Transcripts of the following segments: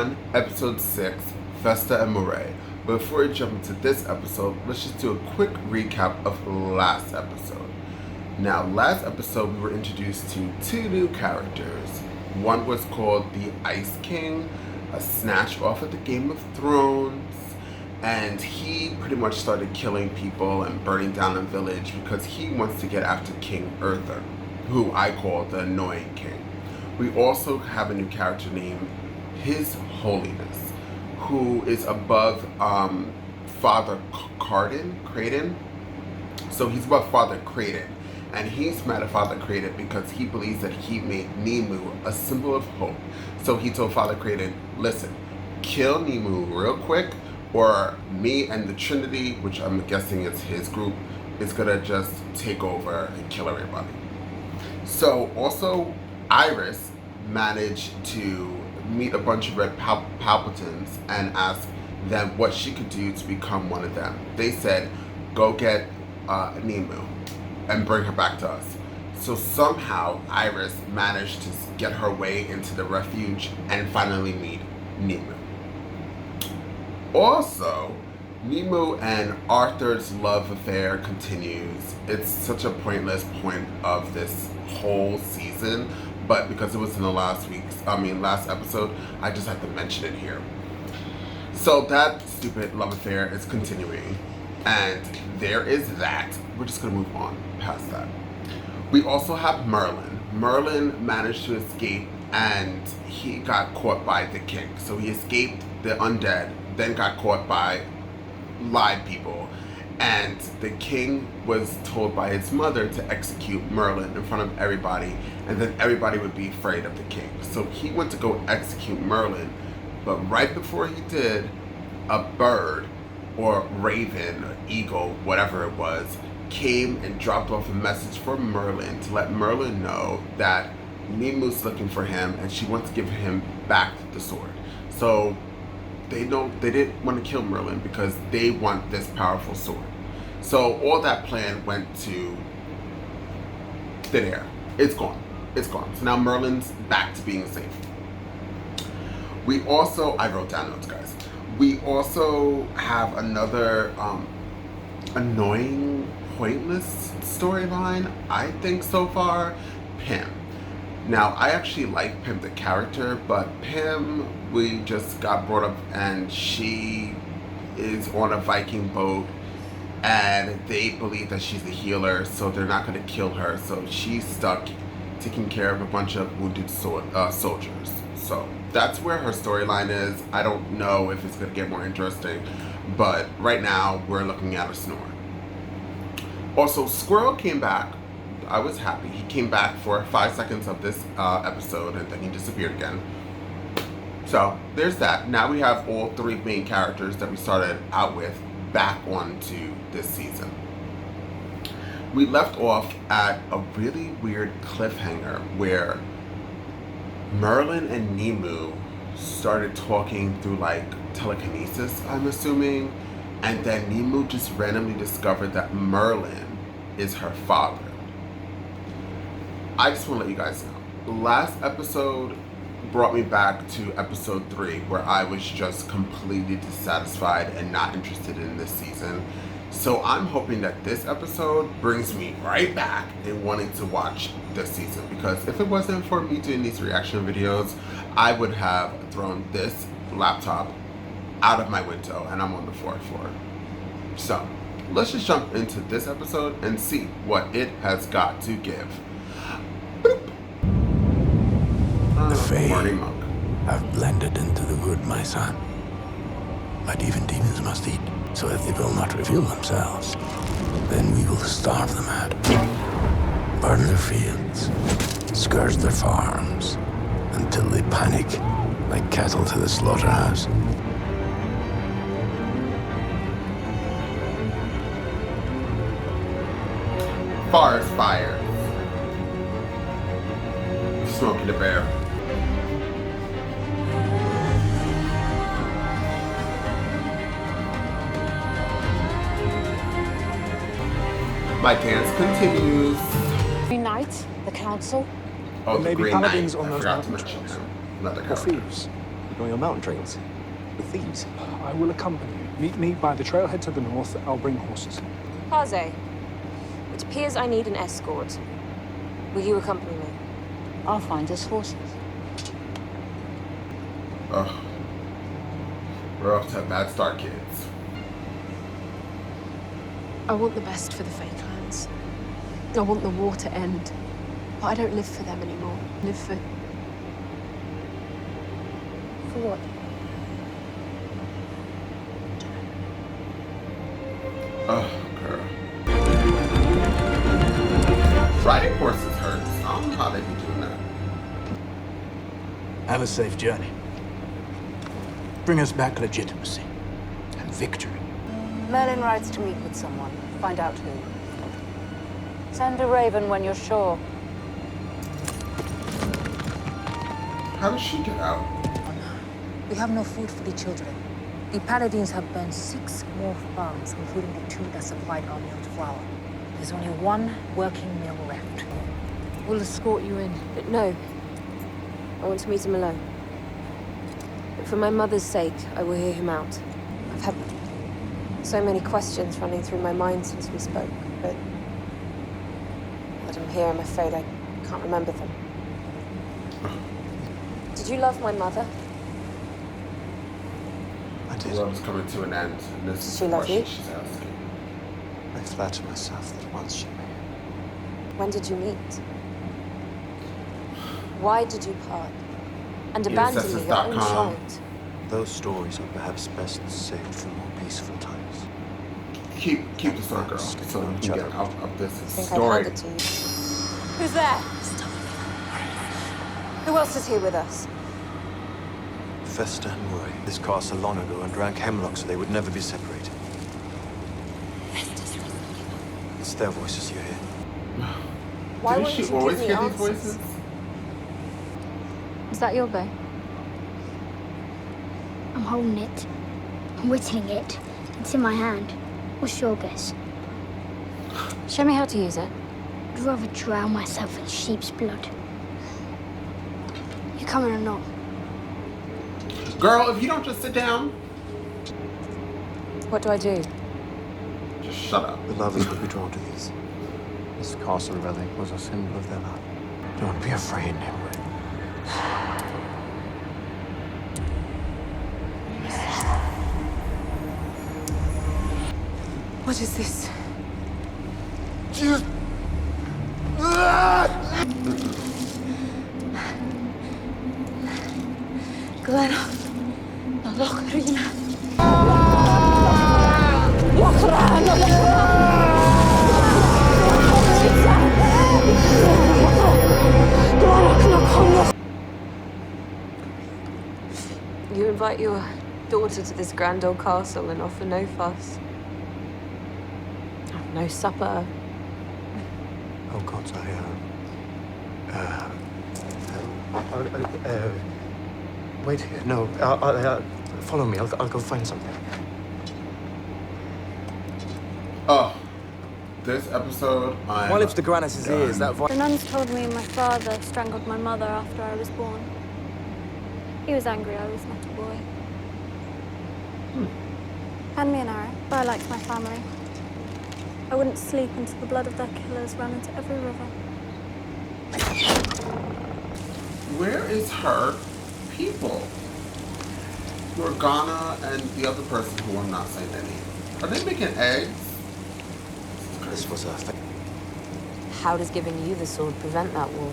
1, Episode 6, Festa and Moreii. Before we jump into this episode, let's just do a quick recap of last episode. Now, last episode we were introduced to two new characters. One was called the Ice King, a snatch off of the Game of Thrones, and he pretty much started killing people and burning down a village because he wants to get after King Arthur, who I call the Annoying King. We also have a new character named His Holiness, who is above Father Creighton. So he's above Father Creighton, and he's mad at Father Creighton because he believes that he made Nimue a symbol of hope. So he told Father Creighton, listen, kill Nimue real quick, or me and the Trinity, which I'm guessing is his group, is gonna just take over and kill everybody. So also, Iris managed to meet a bunch of red Paladins and ask them what she could do to become one of them. They said, go get Nimue and bring her back to us. So somehow Iris managed to get her way into the refuge and finally meet Nimue. Also, Nimue and Arthur's love affair continues. It's such a pointless point of this whole season, but because it was in the last episode, I just have to mention it here. So that stupid love affair is continuing, and there is that. We're just gonna move on past that. We also have Merlin. Merlin managed to escape, and he got caught by the king. So he escaped the undead, then got caught by live people, and the king was told by his mother to execute Merlin in front of everybody, and then everybody would be afraid of the king. So he went to go execute Merlin, but right before he did, a bird or raven or eagle, whatever it was, came and dropped off a message for Merlin to let Merlin know that Nimue's looking for him and she wants to give him back the sword. So they didn't want to kill Merlin because they want this powerful sword. So all that plan went to thin air. It's gone. It's gone. So now Merlin's back to being safe. We also, I wrote down notes, guys. We also have another annoying, pointless storyline, I think, so far. Pym. Now, I actually like Pym the character, but Pym, we just got brought up and she is on a Viking boat and they believe that she's a healer, so they're not going to kill her. So she's stuck taking care of a bunch of wounded soldiers. So that's where her storyline is. I don't know if it's going to get more interesting, but right now we're looking at a snore. Also, Squirrel came back. I was happy. He came back for 5 seconds of this episode and then he disappeared again. So there's that. Now we have all three main characters that we started out with back onto this season. We left off at a really weird cliffhanger where Merlin and Nimue started talking through like telekinesis, I'm assuming, and then Nimue just randomly discovered that Merlin is her father. I just want to let you guys know, last episode brought me back to episode 3 where I was just completely dissatisfied and not interested in this season. So I'm hoping that this episode brings me right back in wanting to watch this season, because if it wasn't for me doing these reaction videos, I would have thrown this laptop out of my window and I'm on the 4th floor. So let's just jump into this episode and see what it has got to give. The Fae have blended into the wood, my son. But even demons must eat, so if they will not reveal themselves, then we will starve them out. Burn their fields, scourge their farms, until they panic like cattle to the slaughterhouse. Forest fires. Smokey the Bear. My dance continues. Green Knight, the council. Oh, the Maybe Green Paladins Knight. on I those forgot to mountain mention trails. him. Another Or character. thieves. nor your mountain trails. With thieves. I will accompany you. Meet me by the trailhead to the north. I'll bring horses. Paze, it appears I need an escort. Will you accompany me? I'll find us horses. Oh. We're off to a bad start, kids. I want the best for the Fake Lands. I want the war to end. But I don't live for them anymore. I live for... For what? Oh, girl. Riding horses hurts. I don't know how they be doing that. Have a safe journey. Bring us back legitimacy and victory. Merlin rides to meet with someone. Find out who. Send a raven when you're sure. How does she get out? We have no food for the children. The Paladins have burned 6 more farms, including the 2 that supplied our milled flour. There's only 1 working mill left. We'll escort you in. But no. I want to meet him alone. But for my mother's sake, I will hear him out. I've had so many questions running through my mind since we spoke, but I'm here, I'm afraid I can't remember them. Did you love my mother? I did. The world is coming to an end, and this is She the love question you? she's asking. I flatter myself that once she may. When did you meet? Why did you part? And Yes, abandon this me, is your own .com. child? Those stories are perhaps best saved for more peaceful times. Keep the sword, girl, so we can get out of this I think I'd story. hand it to you. Who's there? Who else is here with us? Festa and Moreii. This castle long ago and drank hemlock so they would never be separated. It's their voices you hear. Why Didn't wouldn't she you always give me hear these answers? voices? Is that your bow? I'm holding it. I'm whittling it. It's in my hand. What's your guess? Show me how to use it. I'd rather drown myself in sheep's blood. You coming or not? Girl, if you don't just sit down, What do I do? just shut up. The lovers would be drawn to these. This castle relic was a symbol of their love. Don't be afraid, Nimue. What is this? Glenna. Locarina. You invite your daughter to this grand old castle and offer no fuss. No supper. Oh, gods, wait here. No, follow me. I'll go find something. Oh, this episode, I'm While it's the Grannis' ears, that The nuns told me my father strangled my mother after I was born. He was angry I was not a boy. Hand me an arrow, but I liked my family. I wouldn't sleep until the blood of their killers ran into every river. Where is her people? Morgana and the other person who I'm not saying their name. Are they making eggs? This was a How does giving you the sword prevent that war?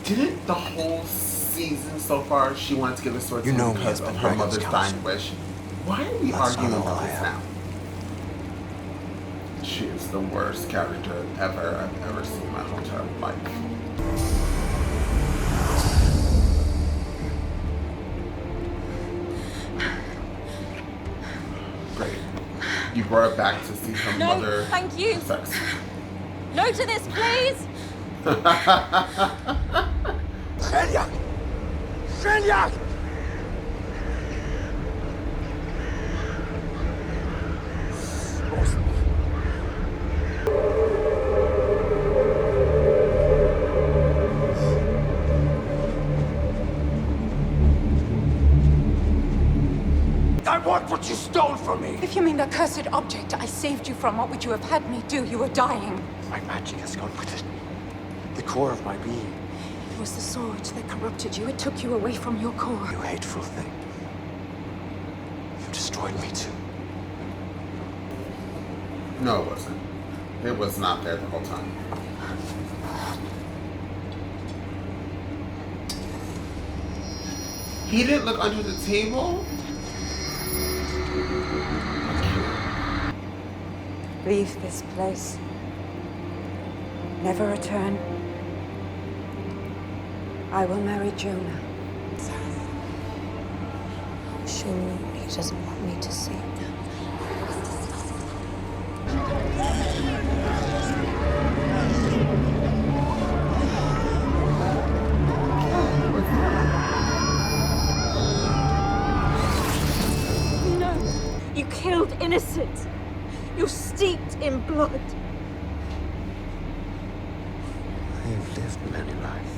Didn't the whole season so far she wanted to give the sword You to know him me because as of the her Dragon's mother's Counsel. dying wish? Why are we That's arguing not all about I this am. now? She is the worst character I've ever seen in my whole entire life. Great. You brought her back to see her No, mother. thank you. have sex. No to this, please! Sheliak! Sheliak! I want what you stole from me! If you mean the cursed object I saved you from, what would you have had me do? You were dying. My magic has gone with it. The core of my being. It was the sword that corrupted you. It took you away from your core. You hateful thing. You destroyed me too. No, it wasn't. It was not there the whole time. He didn't look under the table? Leave this place. Never return. I will marry Jonah. Shame he doesn't want me to see. No, you killed innocent. You're steeped in blood. I have lived many lives.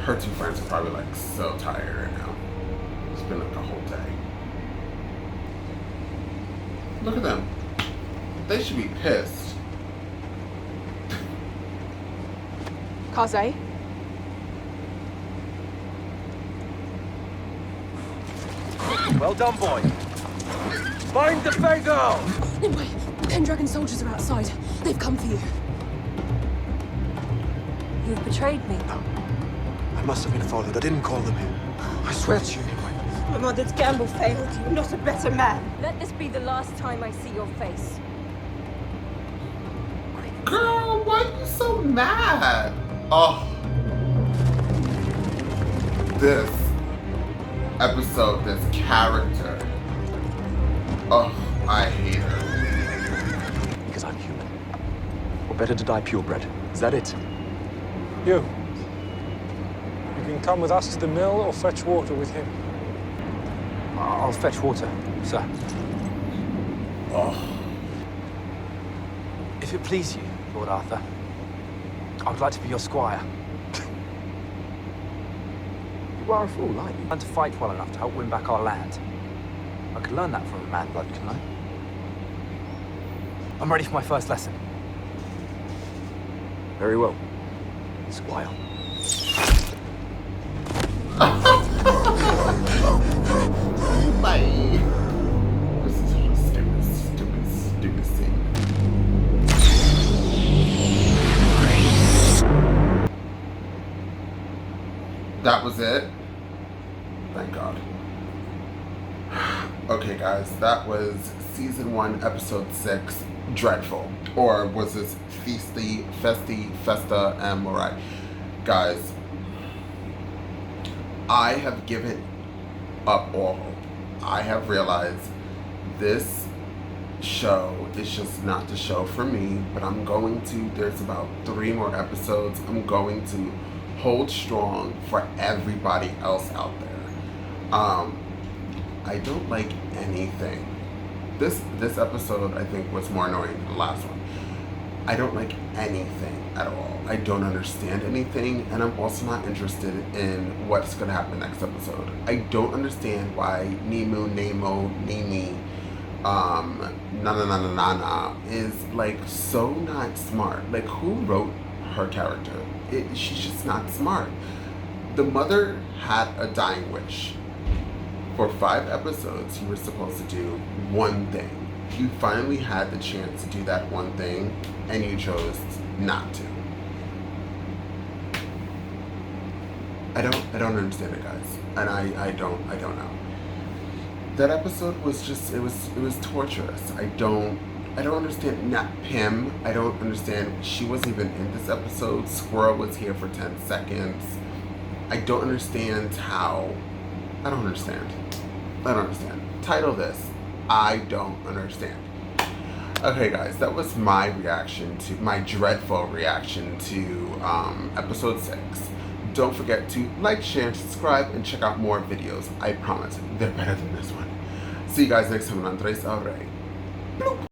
Her two friends are probably like so tired right now. It's been like a whole day. Look at them. They should be pissed. Kaze? Well done, boy. Find the Fey girl! Nimue, Pendragon soldiers are outside. They've come for you. You've betrayed me. No. I must have been followed. I didn't call them in. I swear to you, Nimue. My mother's gamble failed. You're not a better man. Let this be the last time I see your face. Girl, why are you so mad? Oh. This episode, this character. Oh, I hate her. Because I'm human. Or better to die purebred. Is that it? You can come with us to the mill or fetch water with him. I'll fetch water, sir. Oh. If it please you, Lord Arthur, I would like to be your squire. You are a fool, aren't you? Learn to fight well enough to help win back our land. I could learn that from a man blood, couldn't I? I'm ready for my first lesson. Very well, squire. Bye. This is such a stupid scene. That was it? Thank God. Okay, guys, that was season 1, episode 6, Dreadful. Or was this Festa, and Moreii? Guys, I have given up all hope. I have realized this show is just not the show for me, but I'm going to, there's about 3 more episodes. I'm going to hold strong for everybody else out there. I don't like anything. This episode, I think, was more annoying than the last one. I don't like anything at all. I don't understand anything, and I'm also not interested in what's gonna happen next episode. I don't understand why Nimue, Nini, Nana is like so not smart. Like, who wrote her character? She's just not smart. The mother had a dying wish. For 5 episodes, you were supposed to do one thing. You finally had the chance to do that one thing, and you chose not to. I don't understand it, guys, and I don't know. That episode was just it was torturous. I don't understand. Not Pym. I don't understand. She wasn't even in this episode. Squirrel was here for 10 seconds. I don't understand how. I don't understand. Title this, I don't understand. Okay, guys, that was my dreadful reaction to episode 6. Don't forget to like, share, and subscribe, and check out more videos. I promise, they're better than this one. See you guys next time on Andres Moreii. Bloop.